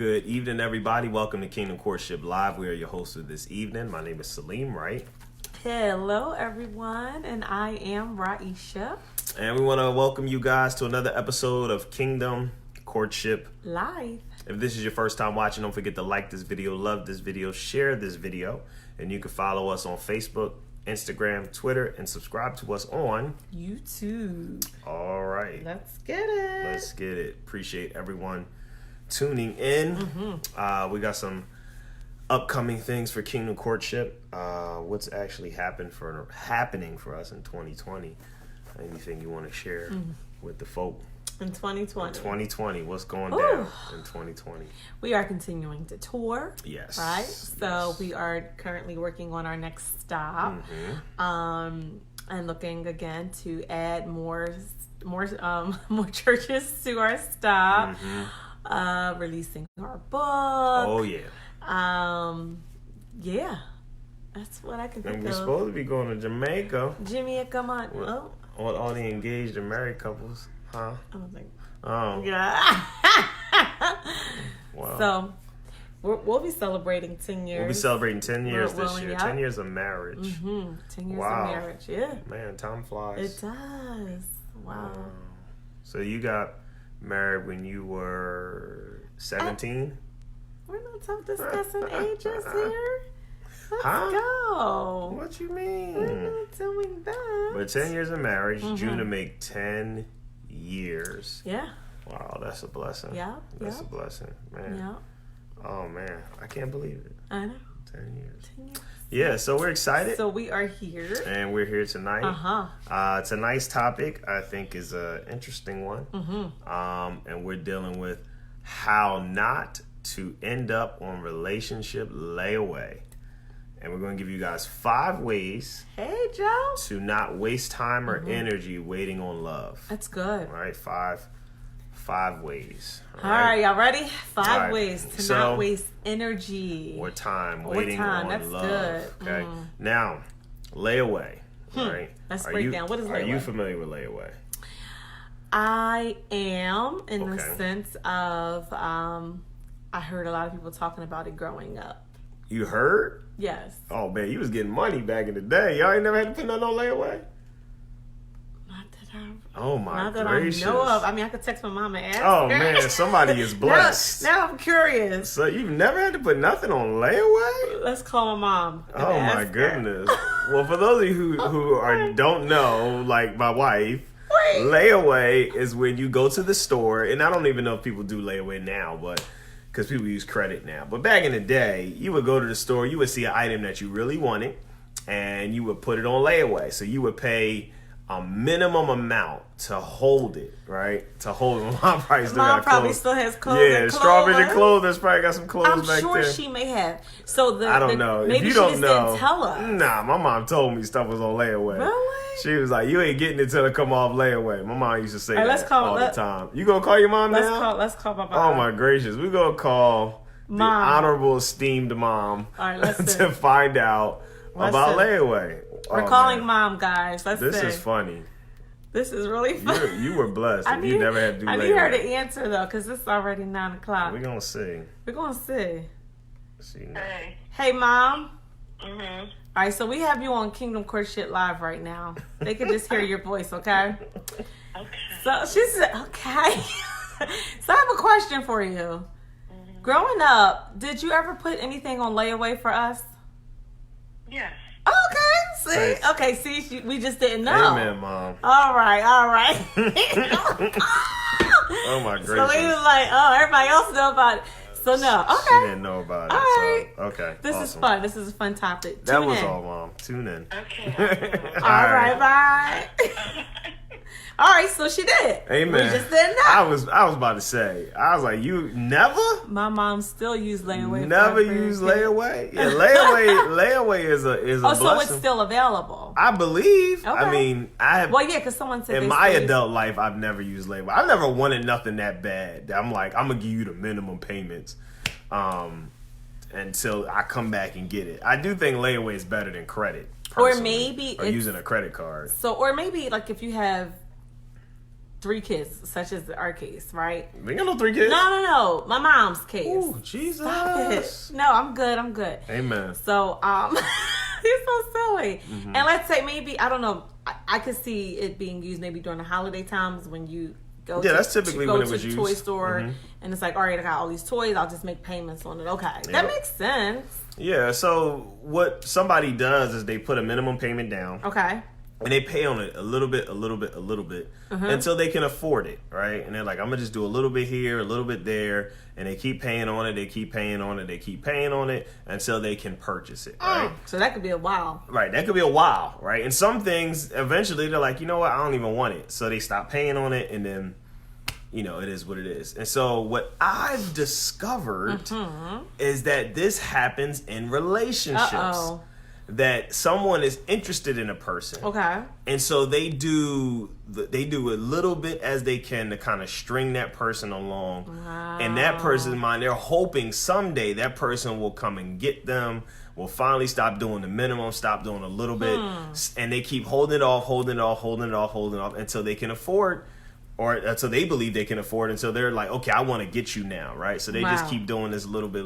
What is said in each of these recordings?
Good evening, everybody. Welcome to Kingdom Courtship Live. We are your hosts of this evening. My name is Saleem Wright. Hello, everyone, and I am Rahisha. And we want to welcome you guys to another episode of Kingdom Courtship Live. If this is your first time watching, don't forget to like this video, love this video, share this video, and you can follow us on Facebook, Instagram, Twitter, and subscribe to us on YouTube. All right. Let's get it. Let's get it. Appreciate everyone tuning in. We got some upcoming things for Kingdom Courtship. What's actually happening for us in 2020? Anything you want to share with the folk? In 2020. In 2020, what's going down in 2020? We are continuing to tour. Yes. Right? So we are currently working on our next stop. And looking again to add more churches to our stop. Releasing our book. Oh yeah. Yeah. That's what I can think And of. we're supposed to be going to Jamaica. Jimmy, come on. All the engaged and married couples. Huh? I was like, Oh. yeah. Wow. So we'll be celebrating 10 years. We'll be celebrating 10 years this year. Yeah. 10 years of marriage. 10 years Wow. of marriage. Yeah. Man, time flies. It does. Wow. So you got married when you were 17? We're not discussing ages here. Let's Huh? go. What you We're mean? not doing that. But 10 years of marriage, June to make 10 years. Yeah. Wow, that's a blessing. Yeah. That's a blessing, man. Yeah. Oh, man. I can't believe it. I know. 10 years. 10 years. Yeah, so we're excited. So we are here. And we're here tonight. Tonight's topic, I think, is an interesting one. And we're dealing with how not to end up on relationship layaway. And we're going to give you guys 5 ways Hey, Joe. to not waste time or energy waiting on love. That's good. All right, five ways. All right, y'all ready? 5 All right. ways to not waste energy. Or time waiting on That's love. good. Okay. Now, layaway. All right. Let's break down. What is layaway? Are you familiar with layaway? I am, in the Okay. sense of, I heard a lot of people talking about it growing up. You heard? Yes. Oh man, you was getting money back in the day. Y'all ain't never had to put nothing on layaway? Not that I. Oh my Not that gracious. I know of. I mean, I could text my mom and ask Oh her. man, somebody is blessed. Now I'm curious. So you've never had to put nothing on layaway? Let's call my mom. and Oh my ask her. goodness. Well, for those of you who don't know, like my wife, Wait. layaway is when you go to the store, and I don't even know if people do layaway now, but because people use credit now. But back in the day, you would go to the store, you would see an item that you really wanted, and you would put it on layaway. So you would pay a minimum amount to hold it, right? To hold it. Mom probably still Mom got probably clothes. still has clothes. Yeah, and Strawberry clothes. Clothes probably got some clothes I'm back sure there. she may have. So I don't know. Maybe If you she don't just know, didn't tell us. Nah, my mom told me stuff was on layaway. Really? She was like, "You ain't getting it till it come off layaway." My mom used to say All right, that let's call- all let- the time. You gonna call your mom now? Let's call my mom. Oh my gracious, we gonna call the Mom. honorable esteemed mom All right, let's to find out about layaway. We're Oh, calling man. mom, guys. Let's This see. is funny. This is really fun. You were blessed. If you never had to do I need her to layaway. answer though, because it's already 9 o'clock. We gonna see. We're gonna see. See now. Hey. Hey, mom. Mhm. All right, so we have you on Kingdom Courtship Live right now. They can just hear your voice, okay? Okay. So she said, okay. So I have a question for you. Growing up, did you ever put anything on layaway for us? Yes. Okay, see? Thanks. Okay, see, we just didn't know. Amen, mom. All right. Oh my gracious. So he was like, oh, everybody else know about it. So no, She okay. didn't know about it. All right. So, okay. This is awesome. fun. This is a fun topic. That Tune was in. all, mom. Tune in. Okay. All right, bye. All right, so she did. Amen. We just didn't know. I was about to say. I was like, you never My still use layaway. never for her use kid. layaway. Yeah, layaway is a Oh, so blessing. it's still available. I believe. Okay. I mean, I have. Well, yeah, because someone said in they my still use- adult life, I've never used layaway. I never wanted nothing that bad. I'm like, I'm gonna give you the minimum payments, until I come back and get it. I do think layaway is better than credit. Or personally, maybe or it's- using a credit card. So, or maybe like if you have 3 kids, such as our case, right? We got no 3 kids. No. My mom's case. Ooh, Jesus. Stop it. No, I'm good. Amen. So, it's so silly. And let's say maybe, I don't know, I could see it being used maybe during the holiday times when you go that's typically when it was used. Go to the toy store and it's like, all right, I got all these toys, I'll just make payments on it. Okay, that makes sense. Yeah, so what somebody does is they put a minimum payment down. Okay. And they pay on it a little bit until they can afford it, right? And they're like, I'm going to just do a little bit here, a little bit there. And they keep paying on it, they keep paying on it until they can purchase it, right? So that could be a while. Right, that could be a while, right? And some things, eventually, they're like, you know what, I don't even want it. So they stop paying on it, and then, it is what it is. And so what I've discovered is that this happens in relationships. Uh-oh. That someone is interested in a person. Okay. And so they do a little bit as they can to kind of string that person along. Wow. And that person's mind, they're hoping someday that person will come and get them, will finally stop doing the minimum, stop doing a little bit. And they keep holding it off until they can afford, or until they believe they can afford, until they're like, okay, I want to get you now, right? So they just keep doing this little bit.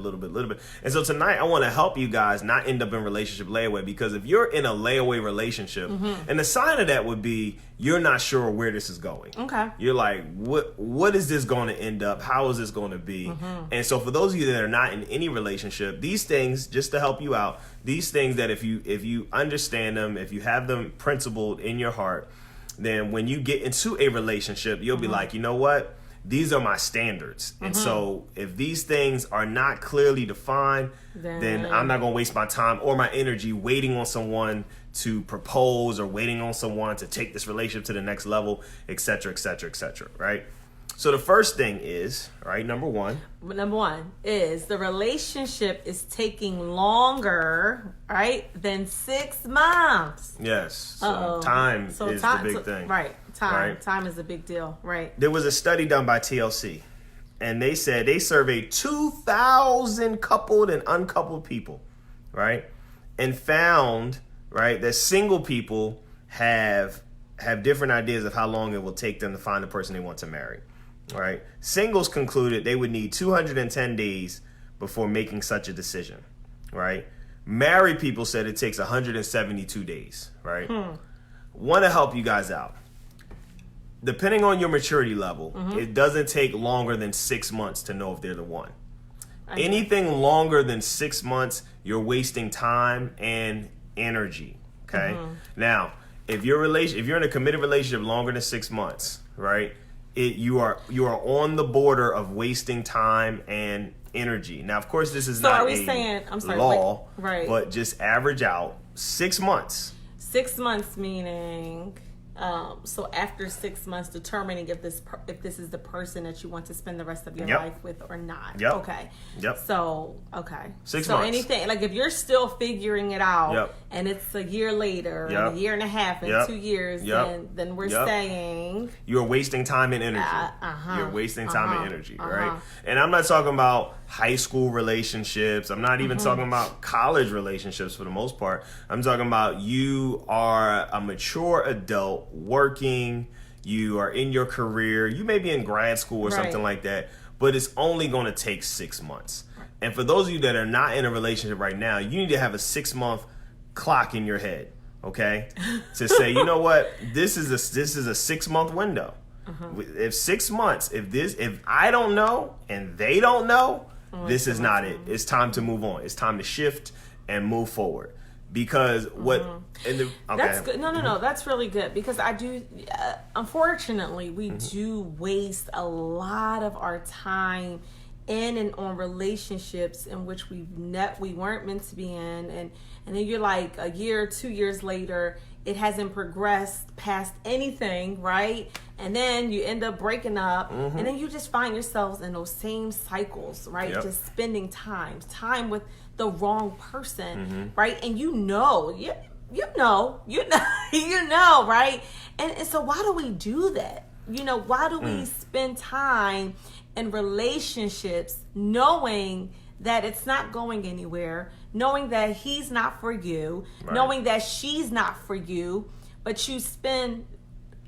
And so tonight I want to help you guys not end up in relationship layaway, because if you're in a layaway relationship, and the sign of that would be you're not sure where this is going. Okay. You're like, what is this going to end up? How is this going to be? And so for those of you that are not in any relationship, these things, just to help you out, these things that if you understand them, if you have them principled in your heart, then when you get into a relationship, you'll be like, you know what? These are my standards. And so if these things are not clearly defined, then I'm not going to waste my time or my energy waiting on someone to propose or waiting on someone to take this relationship to the next level, et cetera, right? So the first thing is, right, number one is the relationship is taking longer, right, than 6 months. Yes. So time is the big thing. Right. Time is a big deal. Right. There was a study done by TLC, and they said they surveyed 2,000 coupled and uncoupled people, right, and found, right, that single people have different ideas of how long it will take them to find the person they want to marry. Right. Singles concluded they would need 210 days before making such a decision. Right. Married people said it takes 172 days. Right. Want to help you guys out. Depending on your maturity level, it doesn't take longer than 6 months to know if they're the one. Anything longer than 6 months, you're wasting time and energy. Okay. Now, if you're in a committed relationship longer than 6 months, right? You are on the border of wasting time and energy. Now, of course, this is not law, right? But just average out 6 months. 6 months meaning, so after 6 months, determining if this is the person that you want to spend the rest of your life with or not. Yep. Okay. Yep. So 6 months. So anything, like if you're still figuring it out, and it's a year later, and a year and a half, and 2 years, then we're saying you're wasting time and energy. You're wasting time and energy, right? And I'm not talking about high school relationships. I'm not even talking about college relationships for the most part. I'm talking about you are a mature adult working, you are in your career, you may be in grad school or something like that, but it's only going to take 6 months. And for those of you that are not in a relationship right now, you need to have a 6 month clock in your head, okay? To say, you know what, this is a 6 month window. If 6 months, if I don't know and they don't know, this is not it. It's time to move on. It's time to shift and move forward. Because that's good. No, that's really good, because I do. Unfortunately, we do waste a lot of our time in and on relationships in which we weren't meant to be in, and then you're like a year, 2 years later, it hasn't progressed past anything, right? And then you end up breaking up, and then you just find yourselves in those same cycles, right? Just spending time with the wrong person, right? And you know, right? And so why do we do that? Why do we spend time in relationships knowing that it's not going anywhere, knowing that he's not for you, knowing that she's not for you, but you spend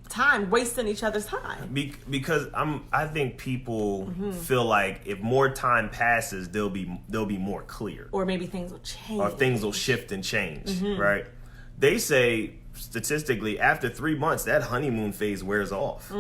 time, wasting each other's time. Because I think people feel like if more time passes, they'll be more clear, or maybe things will change, or things will shift and change. Right? They say statistically, after 3 months, that honeymoon phase wears off.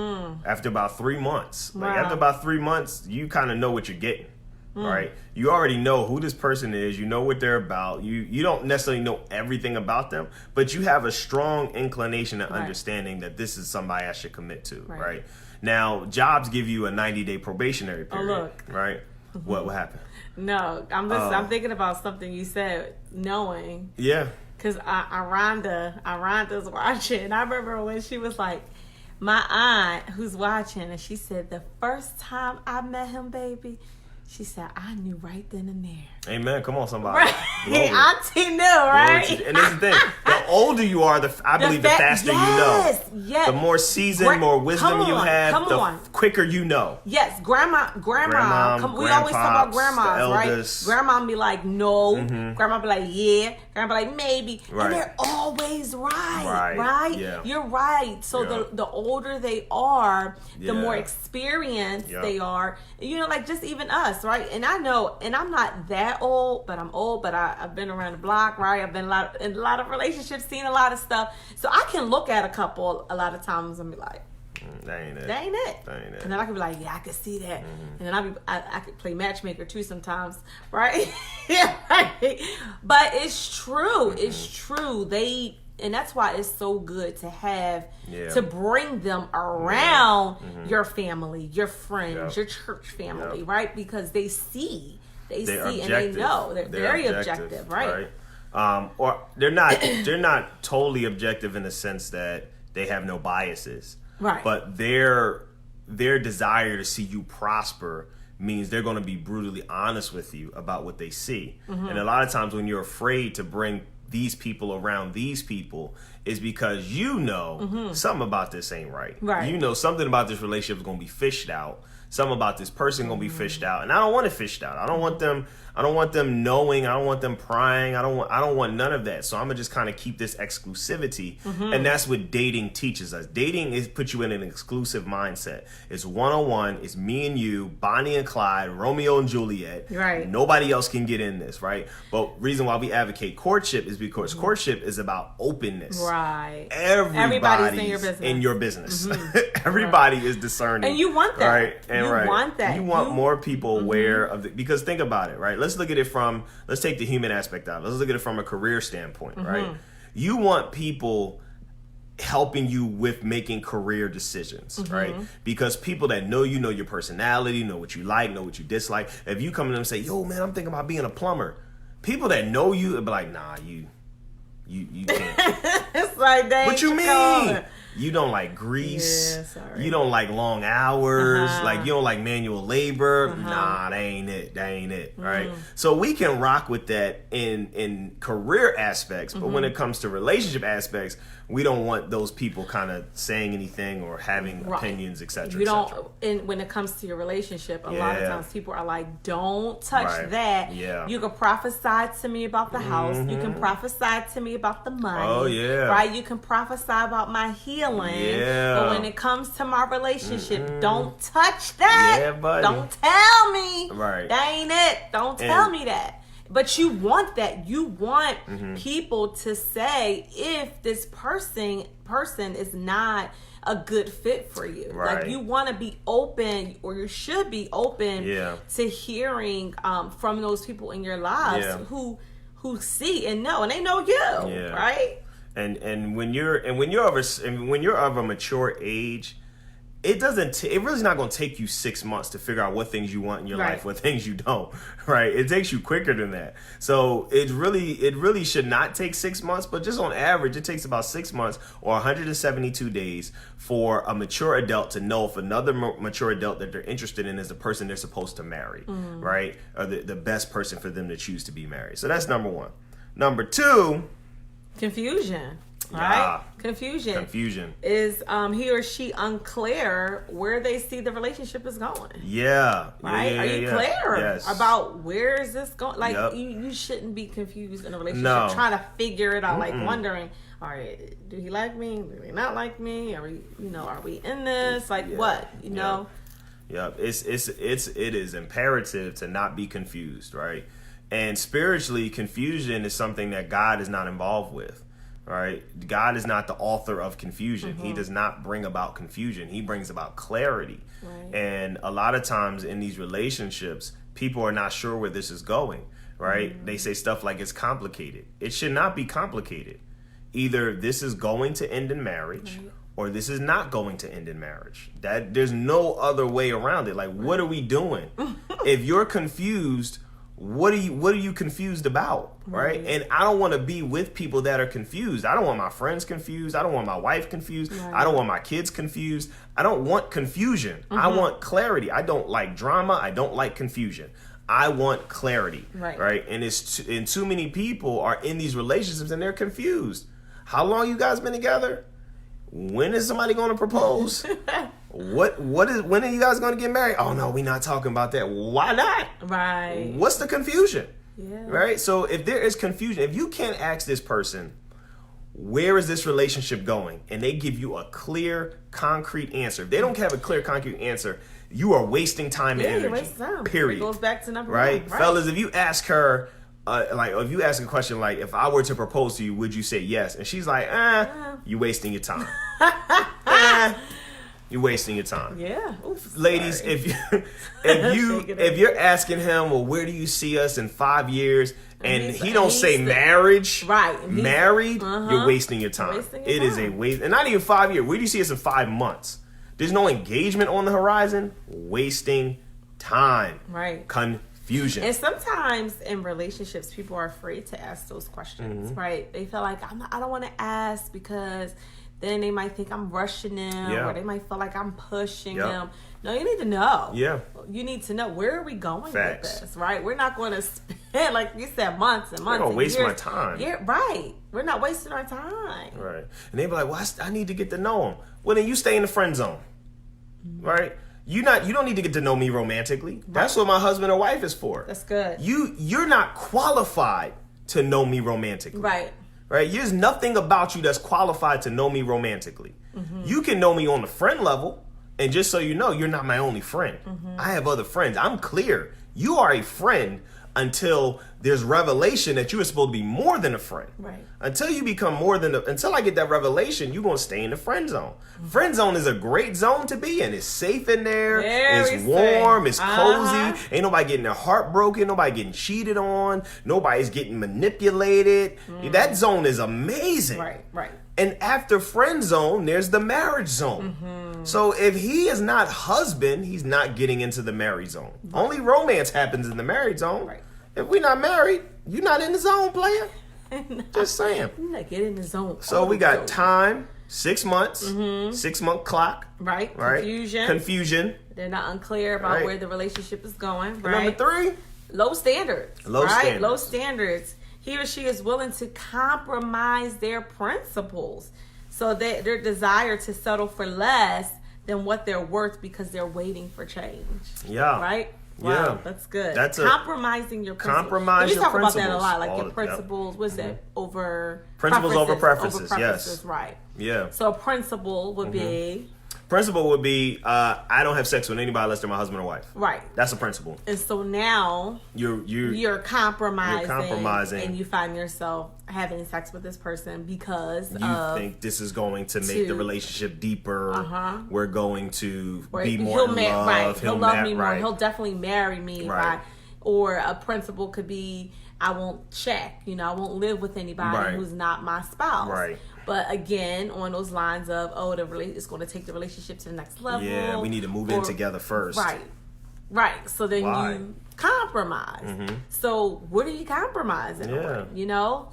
After about 3 months, after about 3 months, you kind of know what you're getting. Right? You already know who this person is. You know what they're about. You don't necessarily know everything about them, but you have a strong inclination and understanding that this is somebody I should commit to. Right? Now, jobs give you a 90-day probationary period. Oh, look. Right? What happened? No, I'm thinking about something you said, knowing. Yeah. Because Rhonda's watching. And I remember when she was like, my aunt who's watching, and she said, the first time I met him, baby, she said, I knew right then and there. Amen. Come on, somebody. Right. Auntie knew, right? And this is the thing. The older you are, I believe the faster you know. Yes. The more seasoned, more wisdom you have, the quicker you know. Yes. Grandma. We always talk about grandmas, right? Grandma be like, no. Grandma be like, yeah. Grandma be like, maybe. Right. And they're always right? Yeah. You're right. So the older they are, the more experienced they are. You know, like just even us, right? And I know, and I'm not that old, but I'm old, but I've been around the block, right? I've been in a lot of relationships, seen a lot of stuff. So I can look at a couple a lot of times and be like, that ain't it. That ain't it. And then I could be like, yeah, I could see that. And then I could play matchmaker too sometimes, right? Yeah, right. But it's true. It's true. And that's why it's so good to have, to bring them around your family, your friends, your church family, right? Because they see and they know. They're very objective, right? Or they're not totally objective in the sense that they have no biases. Right. But their desire to see you prosper means they're going to be brutally honest with you about what they see. And a lot of times when you're afraid to bring these people around these people is because you know something about this ain't right. You know something about this relationship is going to be fished out. Something about this person going to be fished out. And I don't want it fished out. I don't want them knowing. I don't want them prying. I don't want none of that. So I'm going to just kind of keep this exclusivity. And that's what dating teaches us. Dating puts you in an exclusive mindset. It's one-on-one. It's me and you, Bonnie and Clyde, Romeo and Juliet. Right. Nobody else can get in this, right? But reason why we advocate courtship is because courtship is about openness. Right. Everybody's in your business. Everybody is discerning. And you want that. Right. Want that. You want more people aware of it. Because think about it, right? Let's take the human aspect out. Let's look at it from a career standpoint, right? You want people helping you with making career decisions, right? Because people that know you, know your personality, know what you like, know what you dislike. If you come to them and say, yo, man, I'm thinking about being a plumber. People that know you would be like, nah, you can't. It's like, what you mean? You don't like grease. Yeah, sorry. You don't like long hours. Like you don't like manual labor. Nah, that ain't it. Right? So we can rock with that in career aspects, but when it comes to relationship aspects, we don't want those people kind of saying anything or having opinions, etc. You don't. And when it comes to your relationship, a lot of times people are like, "Don't touch that." Yeah. You can prophesy to me about the house. You can prophesy to me about the money. Oh yeah. Right. You can prophesy about my healing. Yeah. But when it comes to my relationship, don't touch that. Yeah, buddy. Don't tell me. Right. That ain't it. Don't tell me that. But you want that. You want people to say if this person is not a good fit for you. Right. Like you want to be open, or you should be open to hearing from those people in your lives who see and know, and they know you, right? And when you're of a mature age, it really's not going to take you 6 months to figure out what things you want in your life, what things you don't, right? It takes you quicker than that. So it really should not take 6 months, but just on average, it takes about 6 months or 172 days for a mature adult to know if another mature adult that they're interested in is the person they're supposed to marry, right? Or the best person for them to choose to be married. So that's number one. Number two, confusion. right? Confusion. Confusion. Is he or she unclear where they see the relationship is going? Yeah. Right? Yeah, Are you clear yes. about where is this going? Like, you shouldn't be confused in a relationship, trying to figure it out, like wondering, all right, do he like me? Do he not like me? Are we, are we in this? Like, what? You know? Yeah. It is imperative to not be confused, right? And spiritually, confusion is something that God is not involved with. Right? God is not the author of confusion. He does not bring about confusion. He brings about clarity. Right. And a lot of times in these relationships, people are not sure where this is going, right? They say stuff like it's complicated. It should not be complicated. Either this is going to end in marriage or this is not going to end in marriage. That there's no other way around it. Like, what are we doing? If you're confused, what are you confused about, right? And I don't want to be with people that are confused. I don't want my friends confused. I don't want my wife confused. I don't want my kids confused. I don't want confusion. I want clarity. I don't like drama. I don't like confusion. I want clarity, right? And too many people are in these relationships and they're confused. How long you guys been together? When is somebody going to propose? When are you guys going to get married? Oh no, we're not talking about that. Why not? Right. What's the confusion? Yeah. Right? So if there is confusion, if you can't ask this person, where is this relationship going? And they give you a clear, concrete answer. If they don't have a clear, concrete answer, you are wasting time and energy. You're wasting time. Period. It goes back to number right? one. Right? Fellas, if you ask her, if you ask a question like, if I were to propose to you, would you say yes? And she's like, you're wasting your time. You're wasting your time. Yeah. Oops, ladies, sorry. if you're asking him, well, where do you see us in 5 years? And he don't say marriage, right? Married, you're wasting your time. It is a waste, and not even 5 years. Where do you see us in 5 months? There's no engagement on the horizon. Wasting time. Right. Confusion. And sometimes in relationships, people are afraid to ask those questions. Right? They feel like I don't want to ask because then they might think I'm rushing them, or they might feel like I'm pushing them. No, you need to know. Yeah. You need to know, where are we going with this, right? We're not going to spend, like you said, months and months. You're going to waste my time. Yeah, right. We're not wasting our time. Right. And they be like, well, I need to get to know him. Well, then you stay in the friend zone, right? You don't need to get to know me romantically. Right. That's what my husband or wife is for. That's good. You're not qualified to know me romantically. Right. Right? There's nothing about you that's qualified to know me romantically. You can know me on the friend level, and just so you know, you're not my only friend. I have other friends. I'm clear. You are a friend until there's revelation that you are supposed to be more than a friend. Right. Until you become until I get that revelation, you're going to stay in the friend zone. Friend zone is a great zone to be in. It's safe in there. It's warm. It's cozy. Ain't nobody getting their heart broken. Nobody getting cheated on. Nobody's getting manipulated. That zone is amazing. Right. And after friend zone, there's the marriage zone. So if he is not husband, he's not getting into the marriage zone. Only romance happens in the marriage zone. Right. If we're not married, you're not in the zone, player. Just saying. You're not getting in the zone. So we got time, 6 months, 6 month clock. Right. Confusion. They're not unclear about where the relationship is going. Right. Number 3, low standards. Low standards. He or she is willing to compromise their principles, so that their desire to settle for less than what they're worth because they're waiting for change. Yeah. Right? Wow, that's good. That's compromising your principles. Compromise your principles. We talk about that a lot, like your principles. What's that? Over principles over preferences. Yes. Right. Yeah. So a principle would be. Principle would be I don't have sex with anybody unless they're my husband or wife. Right. That's a principle. And so now you're compromising. You're compromising, and you find yourself having sex with this person because you think this is going to make the relationship deeper. We're going to be more in love. Right. He'll love me more. He'll definitely marry me. Right. Or a principle could be I won't check. I won't live with anybody who's not my spouse. Right. But again, on those lines of, it's going to take the relationship to the next level. Yeah, we need to move in together first. Right. So then you compromise. So what are you compromising on?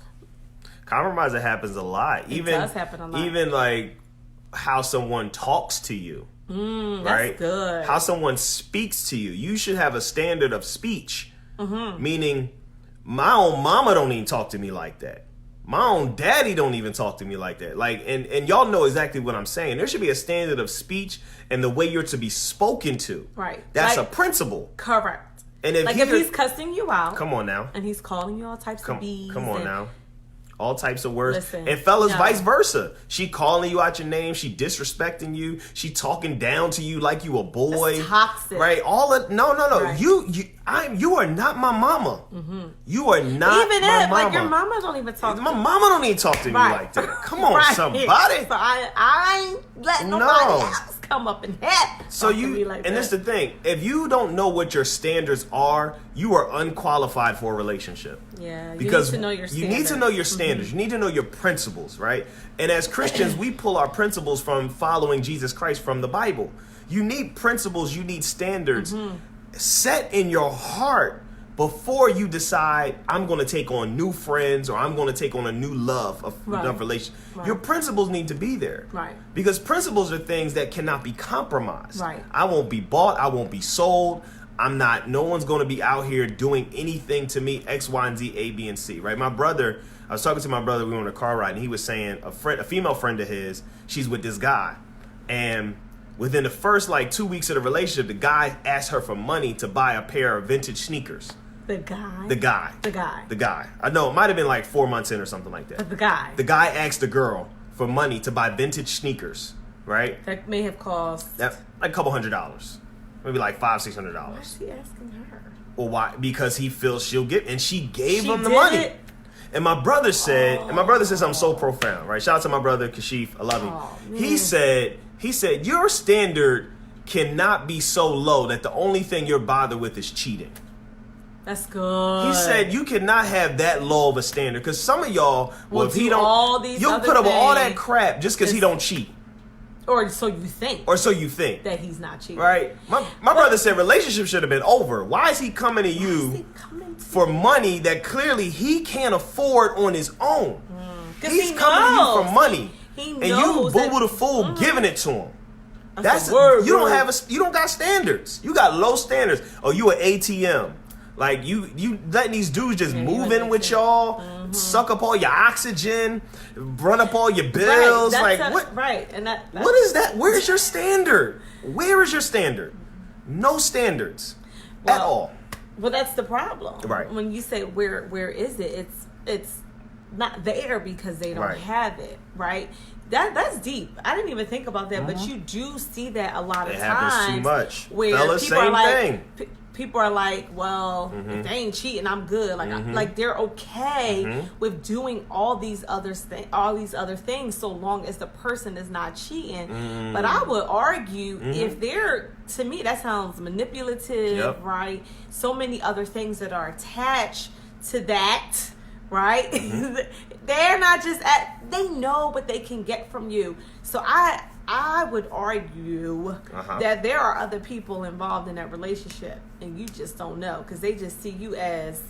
Compromising happens a lot. It does happen a lot. Even like how someone talks to you. That's good. How someone speaks to you. You should have a standard of speech. Meaning, my own mama don't even talk to me like that. My own daddy don't even talk to me like that. Like, and y'all know exactly what I'm saying. There should be a standard of speech and the way you're to be spoken to. Right. That's like, a principle. Correct. And if he's cussing you out. Come on now. And he's calling you all types of bees. Come on now. All types of words. Listen, and fellas, vice versa. She calling you out your name. She disrespecting you. She talking down to you like you a boy. That's toxic. Right? No. Right. You are not my mama. Mm-hmm. You are not even my if, mama. like, your mama don't even talk to my you. mama don't even talk to me like that. Come on, somebody. So I ain't letting nobody else come up and help. So that's the thing. If you don't know what your standards are, you are unqualified for a relationship. Yeah, because you need to know your standards. You need to know your standards. You need to know your principles, right? And as Christians, we pull our principles from following Jesus Christ from the Bible. You need principles. You need standards set in your heart before you decide I'm going to take on new friends or I'm going to take on a new love of relationship. Right. Your principles need to be there. Right. Because principles are things that cannot be compromised. Right. I won't be bought. I won't be sold. No one's going to be out here doing anything to me, X, Y, and Z, A, B, and C, right? I was talking to my brother, we were on a car ride, and he was saying a female friend of his, she's with this guy. And within the first 2 weeks of the relationship, the guy asked her for money to buy a pair of vintage sneakers. The guy? The guy. I know, it might have been 4 months in or something like that. But the guy? The guy asked the girl for money to buy vintage sneakers, right? That may have cost... That, a couple $100. Maybe $500-$600. Why is he asking her? Well, why? Because he feels she'll get, and she gave him the money. And my brother said, something so profound, right? Shout out to my brother Kashif, I love him. He said, your standard cannot be so low that the only thing you're bothered with is cheating. That's good. He said you cannot have that low of a standard because some of y'all, if he don't, you'll put up with all that crap just because he don't cheat. Or so you think. That he's not cheating. Right. My brother said relationship should have been over. Why is he coming to you for money that clearly he can't afford on his own? He's coming to you for money. He and knows you boo-boo the fool giving it to him. That's word. You don't got standards. You got low standards. Oh, you an ATM. You letting these dudes just move in with y'all, suck up all your oxygen, run up all your bills. What? Right, and that's what is that? Where's your standard? Where is your standard? No standards at all. Well, that's the problem. Right. When you say where is it? It's not there because they don't have it. Right. That's deep. I didn't even think about that, but you do see that a lot of times. It happens too much. Where Fellas, people are thing. People are like, well, if they ain't cheating, I'm good. Like they're okay with doing all these other things, so long as the person is not cheating. But I would argue if they're, to me, that sounds manipulative, right? So many other things that are attached to that, right? They're not just they know what they can get from you. So I would argue that there are other people involved in that relationship and you just don't know because they just see you as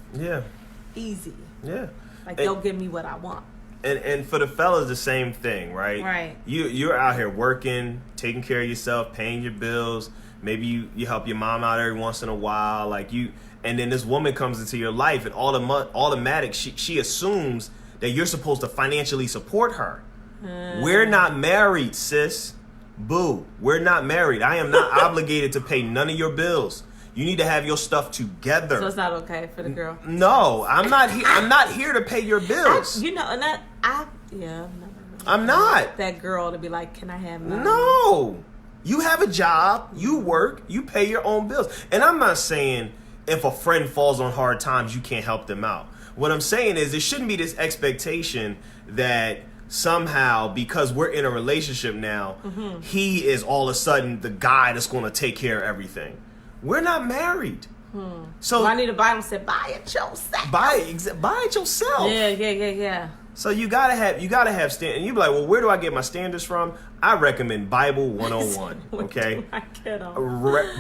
easy. Yeah. They'll give me what I want. And for the fellas, the same thing, right? Right. You're out here working, taking care of yourself, paying your bills. Maybe you help your mom out every once in a while. And then this woman comes into your life and automatic, she assumes that you're supposed to financially support her. We're not married, sis. Boo. We're not married. I am not obligated to pay none of your bills. You need to have your stuff together. So it's not okay for the girl? No, I'm not I'm not here to pay your bills. I'm not. That girl to be like, can I have money? No. You have a job, you work, you pay your own bills. And I'm not saying if a friend falls on hard times, you can't help them out. What I'm saying is there shouldn't be this expectation that somehow, because we're in a relationship now, he is all of a sudden the guy that's going to take care of everything. We're not married. So I need a Bible said, buy it yourself. Buy it yourself. Yeah. So you gotta have standards. And you be like, well, where do I get my standards from? I recommend Bible 101. Okay,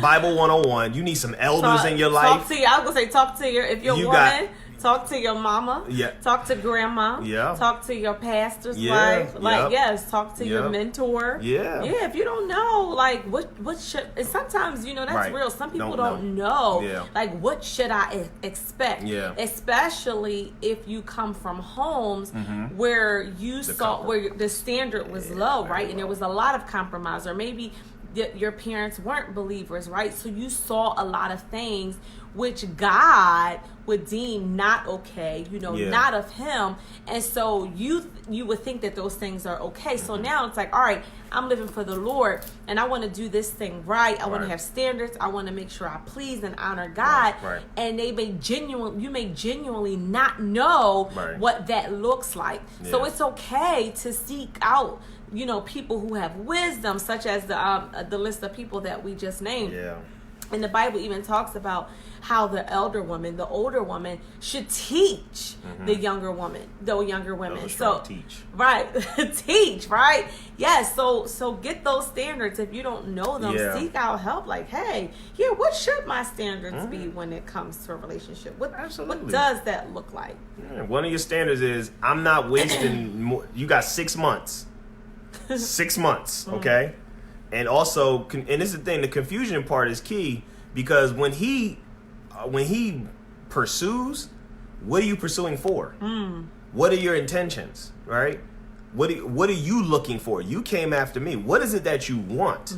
Bible 101. You need some elders in your life. Talk to you. I was gonna say, talk to your if you're a woman. Talk to your mama. Yeah. Talk to grandma. Yeah. Talk to your pastor's Yeah. wife. Like, Yep. yes, talk to your Yep. mentor. Yeah. Yeah, if you don't know, like, what should, and sometimes, you know, that's Right. real. Some people Don't don't know. Yeah. Like, what should I expect? Yeah. Especially if you come from homes where you saw, where the standard was low, right? And there was a lot of compromise, or maybe your parents weren't believers, right? So you saw a lot of things which God would deem not okay, you know, not of him. And so you would think that those things are okay. So now it's like, all right, I'm living for the Lord and I want to do this thing right. I want to have standards. I want to make sure I please and honor God. Right. And you may genuinely not know what that looks like. So it's okay to seek out, you know, people who have wisdom, such as the list of people that we just named. Yeah. And the Bible even talks about how the older woman should teach the younger women. So teach. Right. Teach, right? Yes. So get those standards. If you don't know them, seek out help. Like, hey, what should my standards be when it comes to a relationship? What does that look like? Yeah. One of your standards is, I'm not wasting more. You got 6 months. 6 months, okay? And also, and this is the thing, the confusion part is key, because when he pursues, what are you pursuing for? What are your intentions, right? What are you looking for? You came after me. What is it that you want?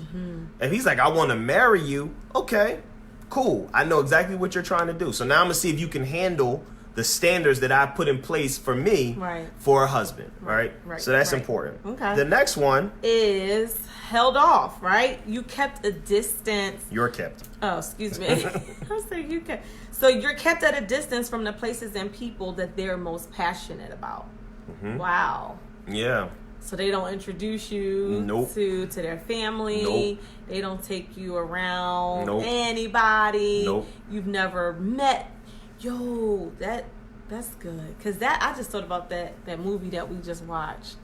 If he's like, I want to marry you, okay, cool. I know exactly what you're trying to do. So now I'm going to see if you can handle the standards that I put in place for me for a husband, right? So that's important. Okay. The next one is held off, right? You kept a distance. You're kept. Oh, excuse me. I said you kept. So you're kept at a distance from the places and people that they're most passionate about. Wow. Yeah. So they don't introduce you to their family. They don't take you around anybody. You've never met. Yo, that's good. Because I just thought about that movie that we just watched.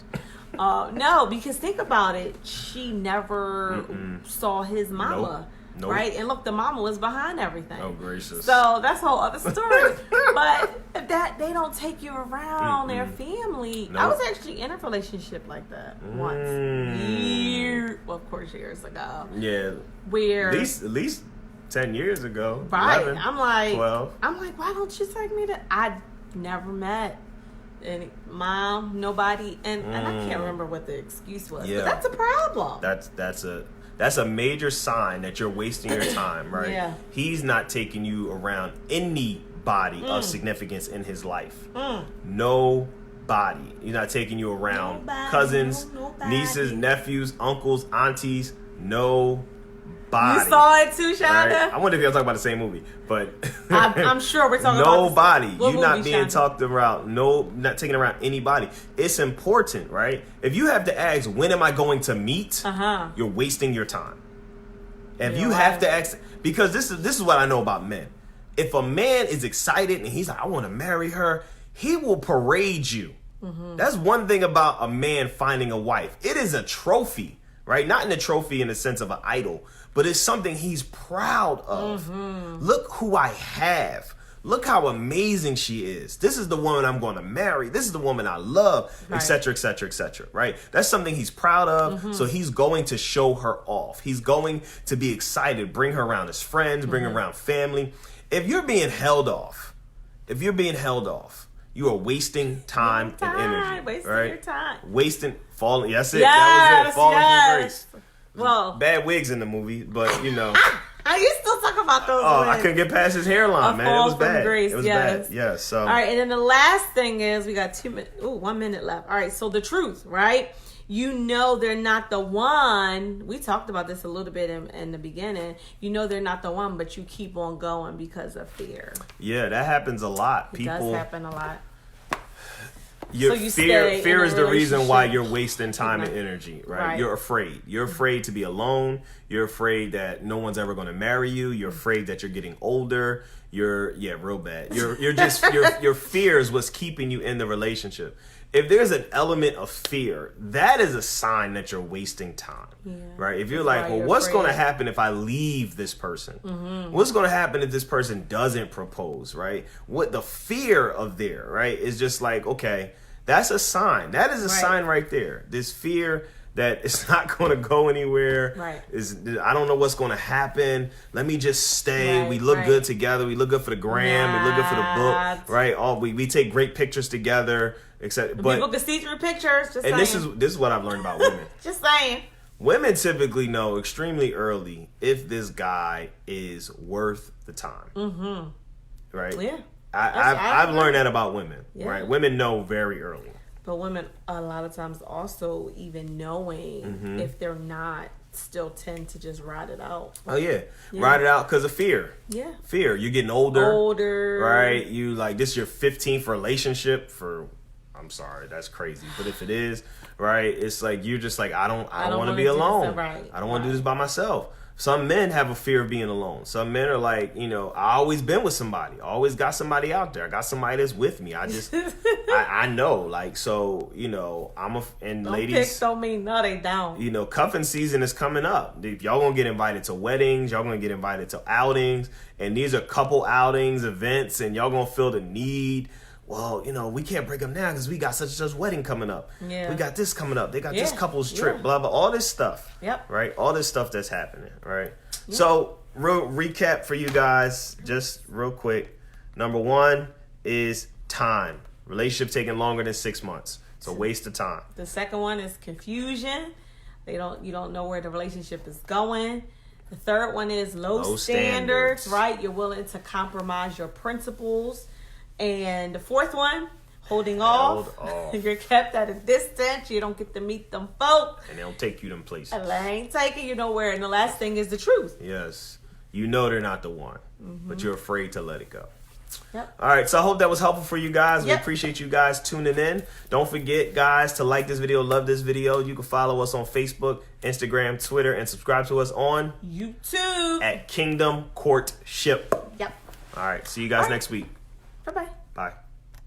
No, because think about it. She never saw his mama. Right? And look, the mama was behind everything. Oh, gracious. So that's a whole other story. But that they don't take you around their family. I was actually in a relationship like that once. Well, of course, years ago. Yeah. Where at least 10 years ago. Right. 11, I'm like 12. why don't you take me to I never met any mom, nobody, and I can't remember what the excuse was. Yeah. But that's a problem. That's a major sign that you're wasting your time, right? Yeah. He's not taking you around anybody of significance in his life. Nobody. He's not taking you around cousins, nieces, nephews, uncles, aunties. Nobody. You saw it too, Shonda? Right? I wonder if y'all talking about the same movie, but I'm sure we're talking nobody. about You're not being talked around. Not taking around anybody. It's important, right? If you have to ask, when am I going to meet? You're wasting your time. If you have to ask, because this is what I know about men. If a man is excited and he's like, I want to marry her, he will parade you. That's one thing about a man finding a wife. It is a trophy, right? Not in a trophy in the sense of an idol, but it's something he's proud of. Look who I have. Look how amazing she is. This is the woman I'm going to marry. This is the woman I love, etc., etc., etc., right? That's something he's proud of. So he's going to show her off. He's going to be excited, bring her around his friends, bring her around family. If you're being held off, you are wasting time and energy. Wasting right? your time. Falling. That's it. That was it. Falling from grace. Well, bad wigs in the movie, but you know. Are you still talking about those? I couldn't get past his hairline, man. It was bad. Grace, it was bad. Yeah. So. All right, and then the last thing is we got 1 minute left. All right, so the truth, right? You know they're not the one. We talked about this a little bit in the beginning. You know they're not the one, but you keep on going because of fear. Yeah, that happens a lot. It does happen a lot. Fear is the reason why you're wasting time and energy, right? You're afraid. You're afraid to be alone. You're afraid that no one's ever going to marry you. You're afraid that you're getting older. real bad. You're just your fear is what's keeping you in the relationship. If there's an element of fear, that is a sign that you're wasting time, right? If you're like, well, what's going to happen if I leave this person? What's going to happen if this person doesn't propose, right? What the fear of there, right, is just like, okay, that's a sign. That is a sign right there. This fear that it's not going to go anywhere. Right. I don't know what's going to happen. Let me just stay. We look good together. We look good for the gram. We look good for the book, right? We take great pictures together. But people can see through pictures. Just and saying. this is what I've learned about women. Just saying. Women typically know extremely early if this guy is worth the time. Right? Yeah. I've learned that about women. Right? Women know very early. But women a lot of times also, even knowing if they're not, still tend to just ride it out. Oh yeah. Ride it out because of fear. Yeah. Fear. You're getting older. Right? You like this is your 15th relationship for. I'm sorry, that's crazy. But if it is, right, it's like you're just like I don't want to be alone. I don't want to do this by myself. Some men have a fear of being alone. Some men are like, I always been with somebody. I always got somebody out there. I got somebody that's with me. I just, I know. Like, so, and ladies. Don't mean no, they don't. Cuffing season is coming up. If y'all gonna get invited to weddings, y'all gonna get invited to outings. And these are couple outings, events, and y'all gonna feel the need. Well, we can't break up now because we got such and such wedding coming up. Yeah. We got this coming up. They got this couple's trip, blah, blah, all this stuff. Yep. Right? All this stuff that's happening, right? Yep. So, real recap for you guys, just real quick. Number 1 is time. Relationship taking longer than 6 months. It's a waste of time. The second one is confusion. You don't know where the relationship is going. The third one is low standards, right? You're willing to compromise your principles. And the fourth one, holding off. You're kept at a distance. You don't get to meet them folk. And they don't take you them places. And they ain't taking you nowhere. And the last thing is the truth. Yes. They're not the one. But you're afraid to let it go. Yep. All right. So I hope that was helpful for you guys. We appreciate you guys tuning in. Don't forget, guys, to like this video, love this video. You can follow us on Facebook, Instagram, Twitter, and subscribe to us on YouTube at Kingdom Courtship. Yep. All right. See you guys next week. Bye-bye. Bye.